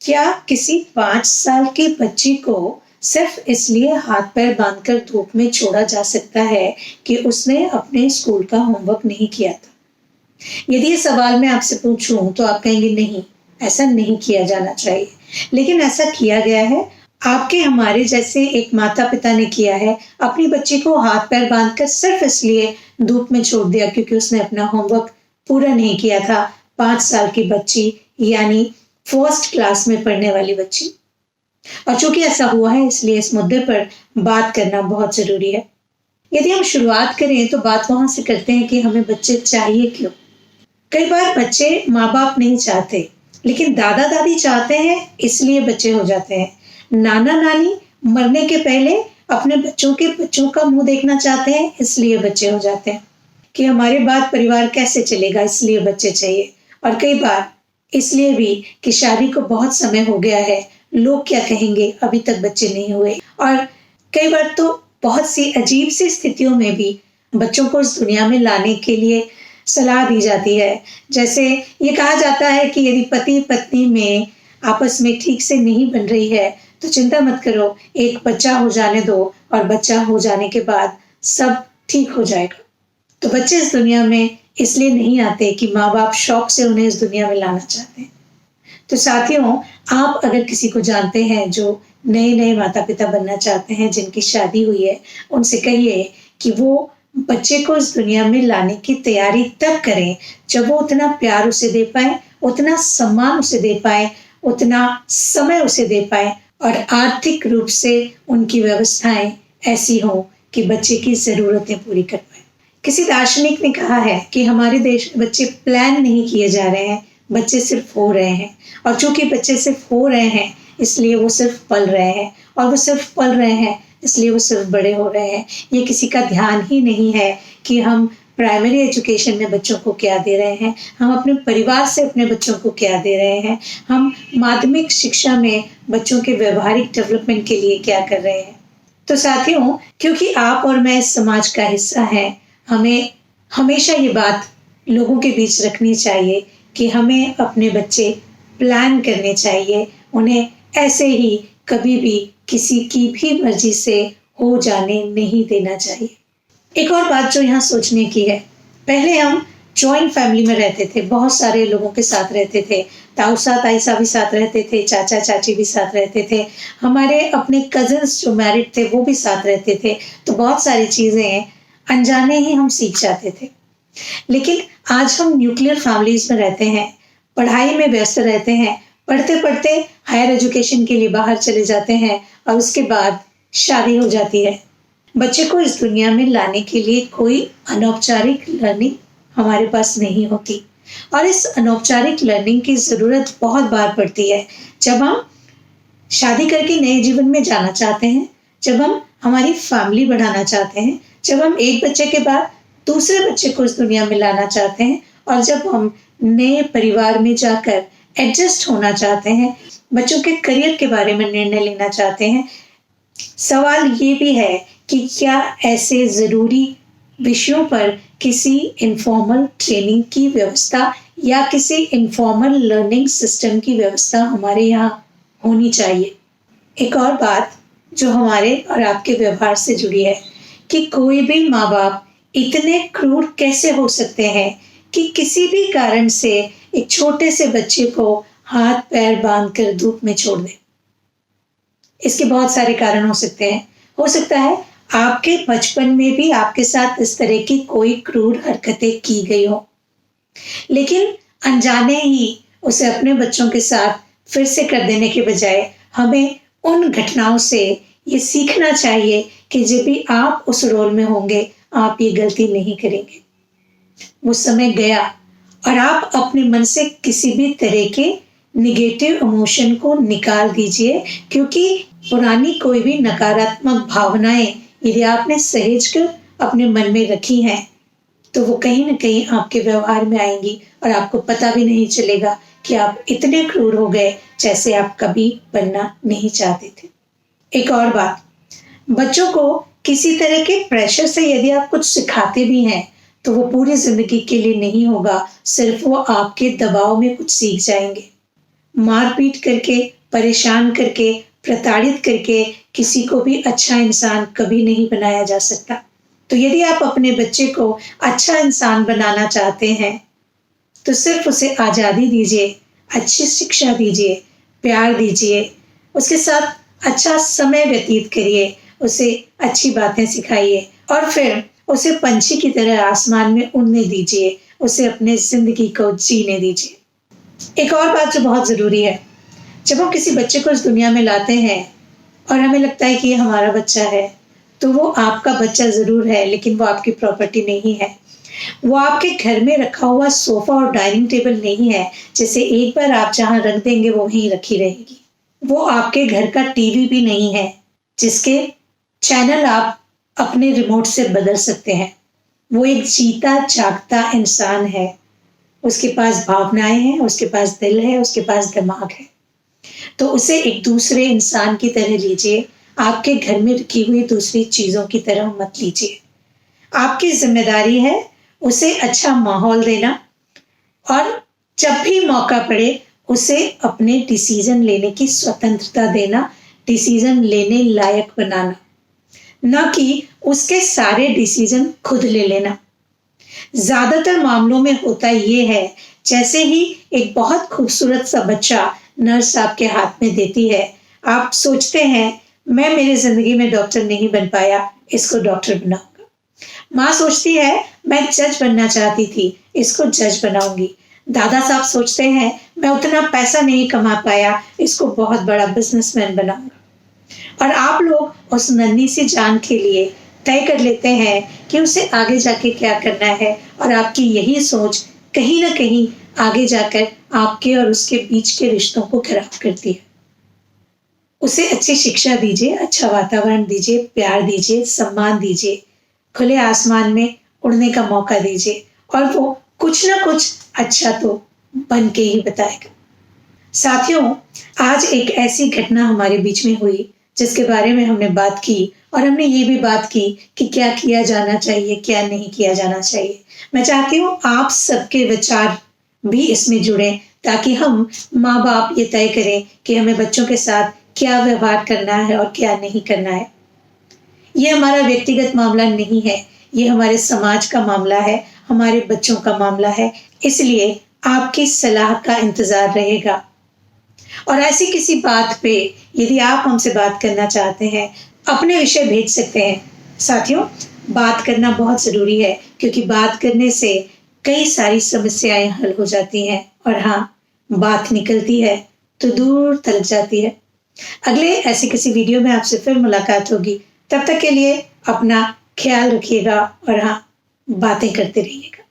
क्या किसी 5 साल की बच्ची को सिर्फ इसलिए हाथ पैर बांधकर धूप में छोड़ा जा सकता है कि उसने अपने स्कूल का होमवर्क नहीं किया था? यदि ये सवाल मैं आपसे पूछूं तो आप कहेंगे नहीं, ऐसा नहीं किया जाना चाहिए। लेकिन ऐसा किया गया है। आपके हमारे जैसे एक माता पिता ने किया है, अपनी बच्ची को हाथ पैर बांधकर सिर्फ इसलिए धूप में छोड़ दिया क्योंकि उसने अपना होमवर्क पूरा नहीं किया था। 5 साल की बच्ची, यानी फर्स्ट क्लास में पढ़ने वाली बच्ची। और चूंकि ऐसा हुआ है, इसलिए इस मुद्दे पर बात करना बहुत जरूरी है। यदि हम शुरुआत करें तो बात वहां से करते हैं कि हमें बच्चे चाहिए क्यों। कई बार बच्चे माँ बाप नहीं चाहते, लेकिन दादा दादी चाहते हैं, इसलिए बच्चे हो जाते हैं। नाना नानी मरने के पहले अपने बच्चों के बच्चों का मुंह देखना चाहते हैं, इसलिए बच्चे हो जाते हैं। कि हमारे बाद परिवार कैसे चलेगा, इसलिए बच्चे चाहिए। और कई बार इसलिए भी कि शादी को बहुत समय हो गया है, लोग क्या कहेंगे, अभी तक बच्चे नहीं हुए। और कई बार तो बहुत सी अजीब सी स्थितियों में भी बच्चों को इस दुनिया में लाने के लिए सलाह दी जाती है। जैसे ये कहा जाता है कि यदि पति पत्नी में आपस में ठीक से नहीं बन रही है तो चिंता मत करो, एक बच्चा हो जाने दो और बच्चा हो जाने के बाद सब ठीक हो जाएगा। तो बच्चे इस दुनिया में इसलिए नहीं आते कि माँ बाप शौक से उन्हें इस दुनिया में लाना चाहते हैं। तो साथियों, आप अगर किसी को जानते हैं जो नए नए माता पिता बनना चाहते हैं, जिनकी शादी हुई है, उनसे कहिए कि वो बच्चे को इस दुनिया में लाने की तैयारी तब करें जब वो उतना प्यार उसे दे पाए, उतना सम्मान उसे दे पाए, उतना समय उसे दे पाए और आर्थिक रूप से उनकी व्यवस्थाएं ऐसी हों कि बच्चे की जरूरतें पूरी कर पाए। किसी दार्शनिक ने कहा है कि हमारे देश में बच्चे प्लान नहीं किए जा रहे हैं, बच्चे सिर्फ हो रहे हैं। और चूंकि बच्चे सिर्फ हो रहे हैं, इसलिए वो सिर्फ पल रहे हैं, और वो सिर्फ पल रहे हैं इसलिए वो सिर्फ बड़े हो रहे हैं। ये किसी का ध्यान ही नहीं है कि हम प्राइमरी एजुकेशन में बच्चों को क्या दे रहे हैं, हम अपने परिवार से अपने बच्चों को क्या दे रहे हैं, हम माध्यमिक शिक्षा में बच्चों के व्यवहारिक डेवलपमेंट के लिए क्या कर रहे हैं। तो साथियों, क्योंकि आप और मैं इस समाज का हिस्सा हैं, हमें हमेशा ये बात लोगों के बीच रखनी चाहिए कि हमें अपने बच्चे प्लान करने चाहिए, उन्हें ऐसे ही कभी भी किसी की भी मर्जी से हो जाने नहीं देना चाहिए। एक और बात जो यहाँ सोचने की है, पहले हम जॉइंट फैमिली में रहते थे, बहुत सारे लोगों के साथ रहते थे, ताऊ सा ताई सा भी साथ रहते थे, चाचा चाची भी साथ रहते थे, हमारे अपने कजिन्स जो मैरिड थे वो भी साथ रहते थे। तो बहुत सारी चीजें अनजाने ही हम सीख जाते थे। लेकिन आज हम न्यूक्लियर फैमिलीज में रहते हैं, पढ़ाई में व्यस्त रहते हैं, पढ़ते पढ़ते हायर एजुकेशन के लिए बाहर चले जाते हैं और उसके बाद शादी हो जाती है। बच्चे को इस दुनिया में लाने के लिए कोई अनौपचारिक लर्निंग हमारे पास नहीं होती, और इस अनौपचारिक लर्निंग की जरूरत बहुत बार पड़ती है जब हम शादी करके नए जीवन में जाना चाहते हैं, जब हम हमारी फैमिली बढ़ाना चाहते हैं, जब हम एक बच्चे के बाद दूसरे बच्चे को इस दुनिया में लाना चाहते हैं, और जब हम नए परिवार में जाकर एडजस्ट होना चाहते हैं, बच्चों के करियर के बारे में निर्णय लेना चाहते हैं। सवाल ये भी है कि क्या ऐसे जरूरी विषयों पर किसी इनफॉर्मल ट्रेनिंग की व्यवस्था या किसी इनफॉर्मल लर्निंग सिस्टम की व्यवस्था हमारे यहाँ होनी चाहिए। एक और बात जो हमारे और आपके व्यवहार से जुड़ी है कि कोई भी माँ बाप इतने क्रूर कैसे हो सकते हैं कि किसी भी कारण से एक छोटे से बच्चे को हाथ पैर बांधकर धूप में छोड़ दे। इसके बहुत सारे कारण हो सकते हैं। हो सकता है आपके बचपन में भी आपके साथ इस तरह की कोई क्रूर हरकतें की गई हो, लेकिन अनजाने ही उसे अपने बच्चों के साथ फिर से कर देने के बजाय हमें उन घटनाओं से ये सीखना चाहिए कि जब भी आप उस रोल में होंगे आप ये गलती नहीं करेंगे। वो समय गया और आप अपने मन से किसी भी तरह के निगेटिव इमोशन को निकाल दीजिए, क्योंकि पुरानी कोई भी नकारात्मक भावनाएं यदि आपने सहेज कर अपने मन में रखी हैं तो वो कहीं ना कहीं आपके व्यवहार में आएंगी और आपको पता भी नहीं चलेगा कि आप इतने क्रूर हो गए जैसे आप कभी बनना नहीं चाहते थे। एक और बात, बच्चों को किसी तरह के प्रेशर से यदि आप कुछ सिखाते भी हैं तो वो पूरी जिंदगी के लिए नहीं होगा, सिर्फ वो आपके दबाव में कुछ सीख जाएंगे। मारपीट करके, परेशान करके, प्रताड़ित करके किसी को भी अच्छा इंसान कभी नहीं बनाया जा सकता। तो यदि आप अपने बच्चे को अच्छा इंसान बनाना चाहते हैं, तो सिर्फ उसे आज़ादी दीजिए, अच्छी शिक्षा दीजिए, प्यार दीजिए, उसके साथ अच्छा समय व्यतीत करिए, उसे अच्छी बातें सिखाइए और फिर उसे पंछी की तरह आसमान में उड़ने दीजिए, उसे अपने ज़िंदगी को जीने दीजिए। एक और बात जो बहुत ज़रूरी है, जब हम किसी बच्चे को इस दुनिया में लाते हैं और हमें लगता है कि ये हमारा बच्चा है, तो वो आपका बच्चा ज़रूर है, लेकिन वो आपकी प्रॉपर्टी नहीं है। वो आपके घर में रखा हुआ सोफ़ा और डाइनिंग टेबल नहीं है, जिसे एक बार आप जहाँ रख देंगे वो वहीं रखी रहेगी। वो आपके घर का टीवी भी नहीं है, जिसके चैनल आप अपने रिमोट से बदल सकते हैं। वो एक जीता जागता इंसान है। उसके पास भावनाएं हैं, उसके पास दिल है, उसके पास दिमाग है। तो उसे एक दूसरे इंसान की तरह लीजिए, आपके घर में रखी हुई दूसरी चीज़ों की तरह मत लीजिए। आपकी ज़िम्मेदारी है उसे अच्छा माहौल देना और जब भी मौका पड़े उसे अपने डिसीज़न लेने की स्वतंत्रता देना, डिसीज़न लेने लायक बनाना, ना कि उसके सारे डिसीज़न खुद ले लेना। ज़्यादातर मामलों में होता ये है, जैसे ही एक बहुत खूबसूरत सा बच्चा नर्स आपके हाथ में देती है, आप सोचते हैं मैं मेरी ज़िंदगी में डॉक्टर नहीं बन पाया, इसको डॉक्टर बनाऊँगा। माँ सोचती है मैं जज बनना चाहती थी, इसको जज बनाऊँगी। दादा साहब सोचते हैं मैं उतना पैसा नहीं कमा पाया, इसको बहुत बड़ा बिज़नेसमैन बनाऊँगा। और आप लोग उस नन्ही सी जान के लिए तय कर लेते हैं कि उसे आगे जाके क्या करना है और आपकी यही सोच कहीं न कहीं आगे जाकर आपके और उसके बीच के रिश्तों को खराब करती है। उसे अच्छी शिक्षा दीजिए, अच्छा वातावरण दीजिए, प्यार दीजिए, सम्मान दीजिए, खुले आसमान में उड़ने का मौका दीजिए और वो कुछ ना कुछ अच्छा तो बन के ही बताएगा। साथियों, आज एक ऐसी घटना हमारे बीच में हुई जिसके बारे में हमने बात की और हमने ये भी बात की कि क्या किया जाना चाहिए, क्या नहीं किया जाना चाहिए। मैं चाहती हूँ आप सबके विचार भी इसमें जुड़ें ताकि हम माँ-बाप ये तय करें कि हमें बच्चों के साथ क्या व्यवहार करना है और क्या नहीं करना है। ये हमारा व्यक्तिगत मामला नहीं है, ये हमारे समाज का मामला है, हमारे बच्चों का मामला है। इसलिए आपकी सलाह का इंतज़ार रहेगा। और ऐसी किसी बात पे यदि आप हमसे बात करना चाहते हैं, अपने विषय भेज सकते हैं। साथियों, बात करना बहुत ज़रूरी है क्योंकि बात करने से कई सारी समस्याएँ हल हो जाती हैं और हाँ, बात निकलती है तो दूर तक जाती है। अगले ऐसे किसी वीडियो में आपसे फिर मुलाकात होगी। तब तक के लिए अपना ख्याल रखिएगा और हाँ, बातें करते रहिएगा।